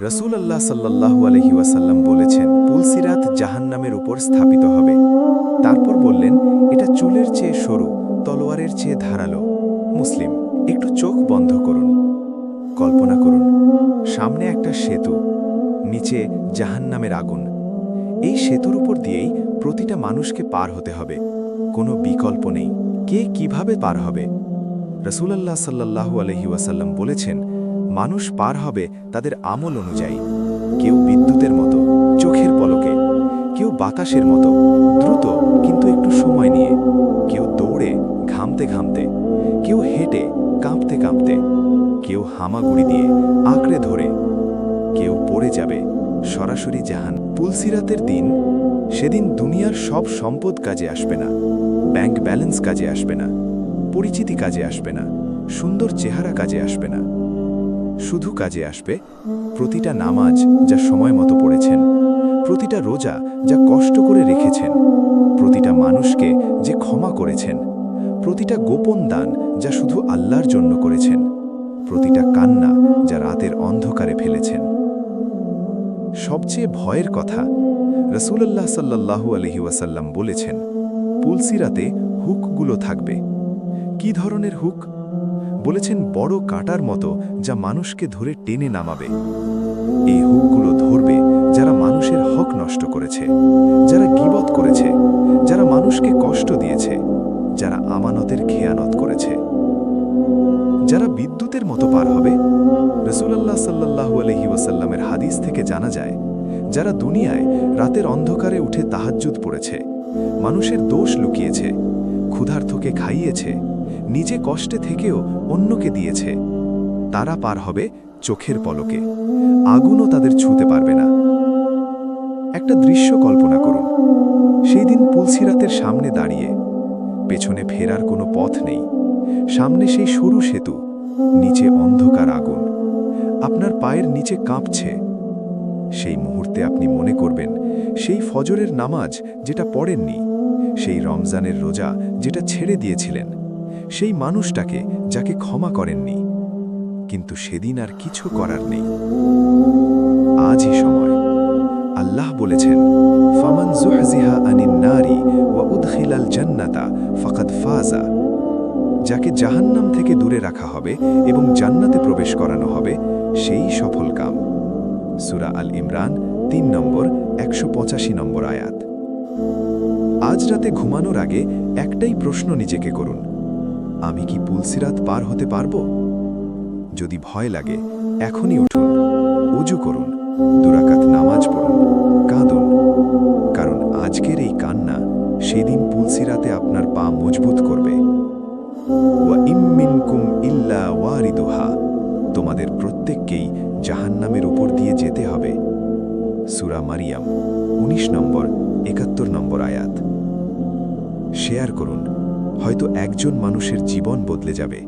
রাসূলুল্লাহ সাল্লাল্লাহু আলাইহি ওয়াসাল্লাম বলেছেন, পুলসিরাত জাহান্নামের উপর স্থাপিত হবে। তারপর বললেন, এটা চুলের চেয়ে সরু, তলোয়ারের চেয়ে ধারালো। মুসলিম। একটু চোখ বন্ধ করুন, কল্পনা করুন, সামনে একটা সেতু, নিচে জাহান্নামের আগুন। এই সেতুর উপর দিয়েই প্রতিটা মানুষকে পার হতে হবে, কোনো বিকল্প নেই। কে কিভাবে পার হবে? রাসূলুল্লাহ সাল্লাল্লাহু আলাইহি ওয়াসাল্লাম বলেছেন, মানুষ পার হবে তাদের আমল অনুযায়ী। কেউ বিদ্যুতের মতো, চোখের পলকে; কেউ বাতাসের মতো, দ্রুত কিন্তু একটু সময় নিয়ে; কেউ দৌড়ে, ঘামতে ঘামতে; কেউ হেঁটে, কাঁপতে কাঁপতে; কেউ হামাগুড়ি দিয়ে, আঁকড়ে ধরে; কেউ পড়ে যাবে সরাসরি পুলসিরাতের দিন। সেদিন দুনিয়ার সব সম্পদ কাজে আসবে না, ব্যাংক ব্যালেন্স কাজে আসবে না, পরিচিতি কাজে আসবে না, সুন্দর চেহারা কাজে আসবে না। শুধু কাজে আসবে প্রতিটা নামাজ যা সময় মতো পড়েছেন, প্রতিটা রোজা যা কষ্ট করে রেখেছেন, প্রতিটা মানুষকে যে ক্ষমা করেছেন, প্রতিটা গোপন দান যা শুধু আল্লাহর জন্য করেছেন, প্রতিটা কান্না যা রাতের অন্ধকারে ফেলেছেন। সবচেয়ে ভয়ের কথা, রাসূলুল্লাহ সাল্লাল্লাহু আলাইহি ওয়াসাল্লাম বলেছেন, পুলসিরাতে হুকগুলো থাকবে। কি ধরনের হুক? বলেছেন, বড় কাঁটার মতো, যা মানুষকে ধরে টেনে নামাবে। এই হুকগুলো ধরবে যারা মানুষের হক নষ্ট করেছে, যারা গীবত করেছে, যারা মানুষকে কষ্ট দিয়েছে, যারা আমানতের খেয়ানত করেছে। যারা বিদ্যুতের মতো পার হবে, রাসূলুল্লাহ সাল্লাল্লাহু আলাইহি ওয়াসাল্লামের হাদিস থেকে জানা যায়, যারা দুনিয়ায় রাতের অন্ধকারে উঠে তাহাজ্জুদ পড়েছে, মানুষের দোষ লুকিয়েছে, ক্ষুধার্তকে খাইয়েছে, নিজে কষ্টে থেকেও অন্যকে দিয়েছে, তারা পার হবে চোখের পলকে। আগুনও তাদের ছুঁতে পারবে না। একটা দৃশ্য কল্পনা করুন, সেই দিন পুলসিরাতের সামনে দাঁড়িয়ে, পেছনে ফেরার কোনো পথ নেই, সামনে সেই সরু সেতু, নিচে অন্ধকার আগুন, আপনার পায়ের নিচে কাঁপছে। সেই মুহূর্তে আপনি মনে করবেন, সেই ফজরের নামাজ যেটা পড়েননি, সেই রমজানের রোজা যেটা ছেড়ে দিয়েছিলেন, সেই মানুষটাকে যাকে ক্ষমা করেননি। কিন্তু সেদিন আর কিছু করার নেই। আজই সময়। আল্লাহ বলেছেন, ফামান যুহজিহা আনিন নারি ওয়া উদখিলাল জান্নাতা ফাকাদ ফাজা। যাকে জাহান্নাম থেকে দূরে রাখা হবে এবং জান্নাতে প্রবেশ করানো হবে, সেই সফল কাম। সূরা আল ইমরান ৩ নম্বর ১৮৫ নম্বর আয়াত। আজ রাতে ঘুমানোর আগে একটাই প্রশ্ন নিজেকে করুন, আমি কি পুলসিরাত পার হতে পারবো? যদি ভয় লাগে, এখনই উঠুন, ওযু করুন, ২ রাকাত নামাজ পড়ুন, কাঁদুন। কারণ আজকের এই কান্না সেদিন পুলসিরাতে আপনার পা মজবুত করবে। ওয়া ইম মিনকুম ইল্লা ওয়ারিদুহা। তোমাদের প্রত্যেককেই জাহান্নামের উপর দিয়ে যেতে হবে। সূরা মারিয়াম ১৯ নম্বর ৭১ নম্বর আয়াত। শেয়ার করুন, হয়তো একজন মানুষের জীবন বদলে যাবে।